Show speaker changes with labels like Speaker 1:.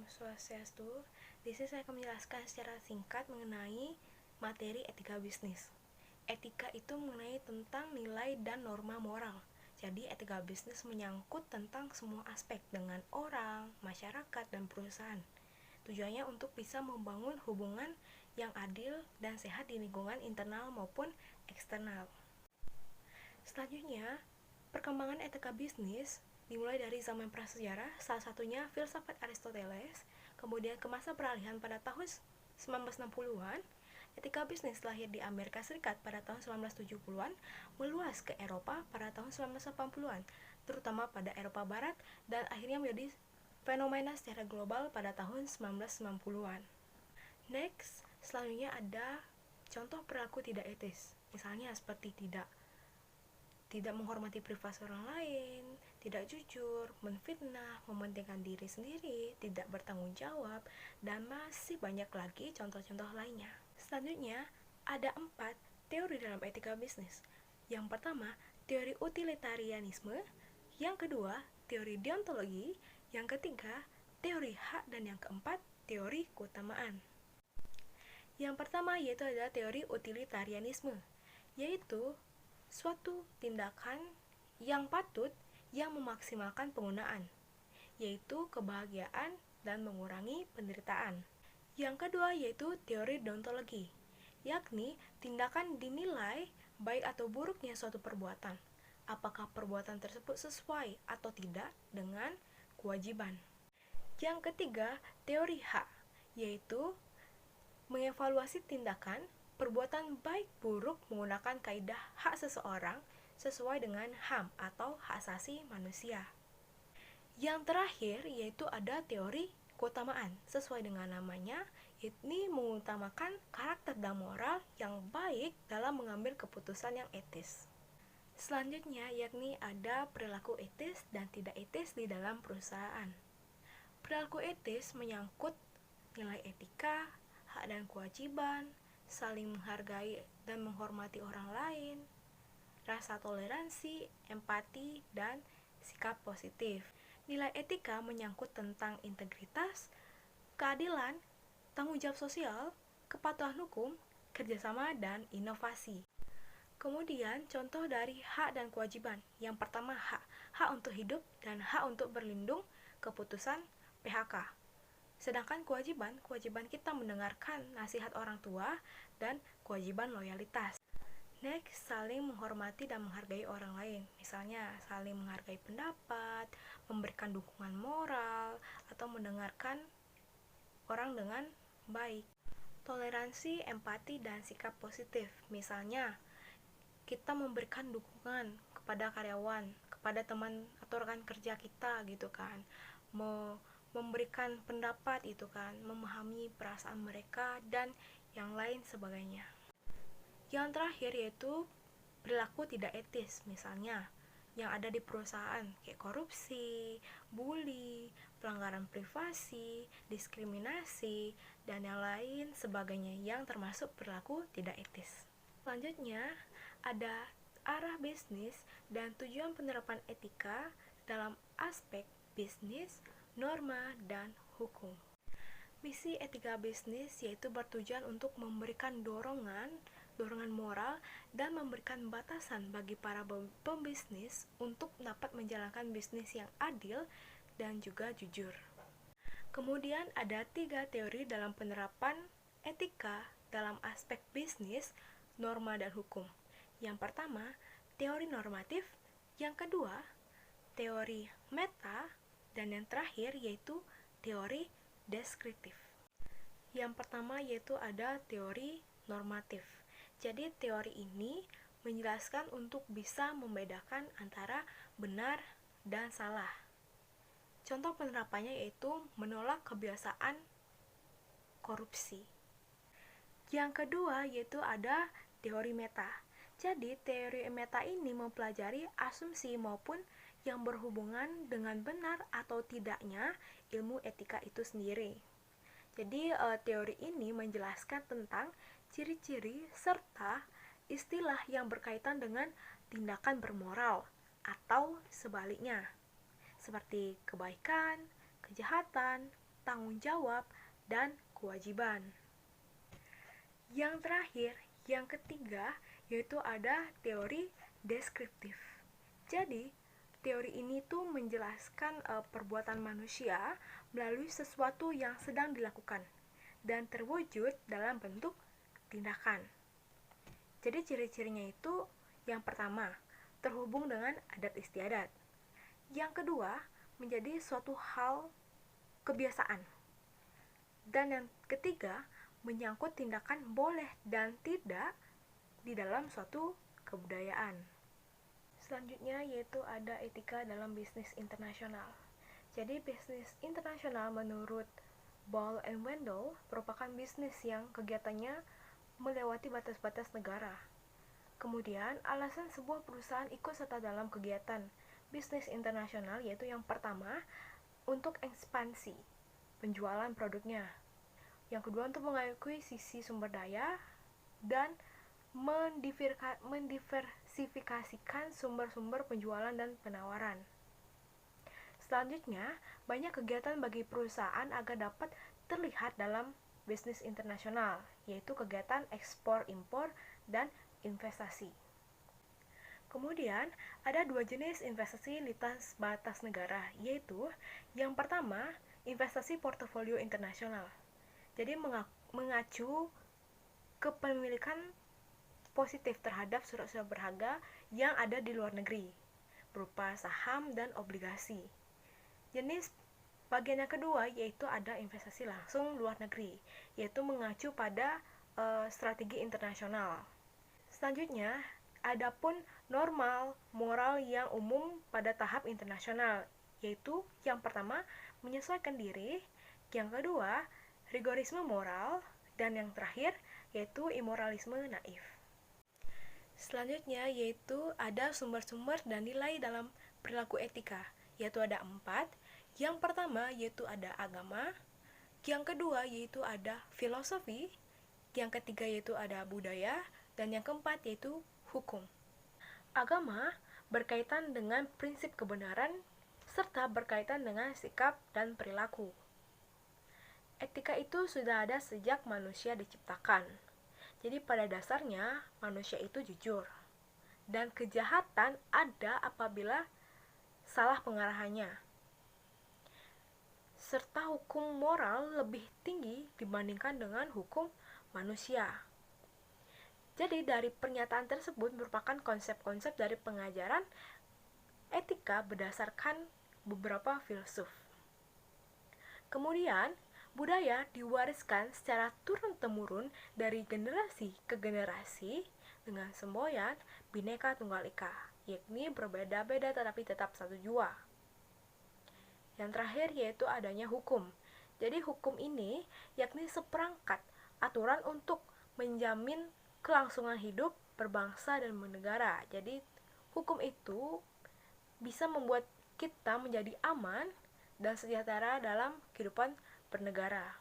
Speaker 1: Om Swastiastu. Di sini saya akan menjelaskan secara singkat mengenai materi etika bisnis. Etika itu mengenai tentang nilai dan norma moral. Jadi etika bisnis menyangkut tentang semua aspek dengan orang, masyarakat, dan perusahaan. Tujuannya untuk bisa membangun hubungan yang adil dan sehat di lingkungan internal maupun eksternal. Selanjutnya, perkembangan etika bisnis dimulai dari zaman prasejarah, salah satunya filsafat Aristoteles, kemudian ke masa peralihan pada tahun 1960-an. Etika bisnis lahir di Amerika Serikat pada tahun 1970-an, meluas ke Eropa pada tahun 1980-an, terutama pada Eropa Barat, dan akhirnya menjadi fenomena secara global pada tahun 1990-an. Next, selanjutnya ada contoh perilaku tidak etis, misalnya seperti tidak menghormati privasi orang lain, tidak jujur, menfitnah, mementingkan diri sendiri, tidak bertanggung jawab, dan masih banyak lagi contoh-contoh lainnya. Selanjutnya, ada 4 teori dalam etika bisnis. Yang pertama, teori utilitarianisme. Yang kedua, teori deontologi. Yang ketiga, teori hak. Dan yang keempat, teori keutamaan. Yang pertama yaitu adalah teori utilitarianisme, yaitu suatu tindakan yang patut yang memaksimalkan penggunaan, yaitu kebahagiaan dan mengurangi penderitaan. Yang kedua yaitu teori deontologi, yakni tindakan dinilai baik atau buruknya suatu perbuatan, apakah perbuatan tersebut sesuai atau tidak dengan kewajiban. Yang ketiga, teori hak, yaitu mengevaluasi tindakan perbuatan baik buruk menggunakan kaidah hak seseorang sesuai dengan HAM atau hak asasi manusia. Yang terakhir yaitu ada teori keutamaan. Sesuai dengan namanya, ini mengutamakan karakter dan moral yang baik dalam mengambil keputusan yang etis. Selanjutnya yakni ada perilaku etis dan tidak etis di dalam perusahaan. Perilaku etis menyangkut nilai etika, hak dan kewajiban, saling menghargai dan menghormati orang lain, rasa toleransi, empati, dan sikap positif. Nilai etika menyangkut tentang integritas, keadilan, tanggung jawab sosial, kepatuhan hukum, kerjasama, dan inovasi. Kemudian contoh dari hak dan kewajiban. Yang pertama hak untuk hidup dan hak untuk berlindung, keputusan PHK. Sedangkan kewajiban kita mendengarkan nasihat orang tua dan kewajiban loyalitas. Next, saling menghormati dan menghargai orang lain. Misalnya, saling menghargai pendapat, memberikan dukungan moral, atau mendengarkan orang dengan baik. Toleransi, empati, dan sikap positif. Misalnya, kita memberikan dukungan kepada karyawan, kepada teman atau rekan kerja kita gitu kan. Memberikan pendapat itu kan, memahami perasaan mereka dan yang lain sebagainya. Yang terakhir yaitu perilaku tidak etis, misalnya yang ada di perusahaan kayak korupsi, bully, pelanggaran privasi, diskriminasi, dan yang lain sebagainya yang termasuk perilaku tidak etis. Selanjutnya ada arah bisnis dan tujuan penerapan etika dalam aspek bisnis, norma, dan hukum. Misi etika bisnis yaitu bertujuan untuk memberikan dorongan moral dan memberikan batasan bagi para pembisnis untuk dapat menjalankan bisnis yang adil dan juga jujur. Kemudian ada 3 teori dalam penerapan etika dalam aspek bisnis, norma, dan hukum. Yang pertama, teori normatif. Yang kedua, teori meta. Dan yang terakhir yaitu teori deskriptif. Yang pertama yaitu ada teori normatif. Jadi teori ini menjelaskan untuk bisa membedakan antara benar dan salah. Contoh penerapannya yaitu menolak kebiasaan korupsi. Yang kedua yaitu ada teori meta. Jadi teori meta ini mempelajari asumsi maupun yang berhubungan dengan benar atau tidaknya ilmu etika itu sendiri. Jadi teori ini menjelaskan tentang ciri-ciri serta istilah yang berkaitan dengan tindakan bermoral atau sebaliknya, seperti kebaikan, kejahatan, tanggung jawab, dan kewajiban. Yang terakhir, yang ketiga, yaitu ada teori deskriptif. Jadi, teori ini tuh menjelaskan perbuatan manusia melalui sesuatu yang sedang dilakukan dan terwujud dalam bentuk tindakan. Jadi ciri-cirinya itu yang pertama, terhubung dengan adat istiadat. Yang kedua, menjadi suatu hal kebiasaan. Dan yang ketiga, menyangkut tindakan boleh dan tidak di dalam suatu kebudayaan. Selanjutnya yaitu ada etika dalam bisnis internasional. Jadi bisnis internasional menurut Ball and Wendell merupakan bisnis yang kegiatannya melewati batas-batas negara. Kemudian, alasan sebuah perusahaan ikut serta dalam kegiatan bisnis internasional yaitu yang pertama, untuk ekspansi penjualan produknya. Yang kedua, untuk mengakuisisi sumber daya dan mendiversifikasikan sumber-sumber penjualan dan penawaran. Selanjutnya, banyak kegiatan bagi perusahaan agar dapat terlihat dalam bisnis internasional, yaitu kegiatan ekspor-impor dan investasi. Kemudian, ada dua jenis investasi lintas batas negara, yaitu yang pertama, investasi portofolio internasional. Jadi mengacu kepemilikan positif terhadap surat-surat berharga yang ada di luar negeri, berupa saham dan obligasi. Jenis bagian yang kedua yaitu ada investasi langsung luar negeri, yaitu mengacu pada strategi internasional. Selanjutnya, adapun normal moral yang umum pada tahap internasional, yaitu yang pertama, menyesuaikan diri, yang kedua, rigorisme moral, dan yang terakhir, yaitu imoralisme naif. Selanjutnya, yaitu ada sumber-sumber dan nilai dalam perilaku etika, yaitu ada 4. Yang pertama, yaitu ada agama, yang kedua, yaitu ada filosofi, yang ketiga, yaitu ada budaya, dan yang keempat, yaitu hukum. Agama berkaitan dengan prinsip kebenaran, serta berkaitan dengan sikap dan perilaku. Etika itu sudah ada sejak manusia diciptakan. Jadi pada dasarnya manusia itu jujur. Dan kejahatan ada apabila salah pengarahannya. Serta hukum moral lebih tinggi dibandingkan dengan hukum manusia. Jadi dari pernyataan tersebut merupakan konsep-konsep dari pengajaran etika berdasarkan beberapa filsuf. Kemudian, budaya diwariskan secara turun-temurun dari generasi ke generasi dengan semboyan Bhinneka Tunggal Ika, yakni berbeda-beda tetapi tetap satu jua. Yang terakhir yaitu adanya hukum. Jadi hukum ini yakni seperangkat aturan untuk menjamin kelangsungan hidup berbangsa dan bernegara. Jadi hukum itu bisa membuat kita menjadi aman dan sejahtera dalam kehidupan bernegara.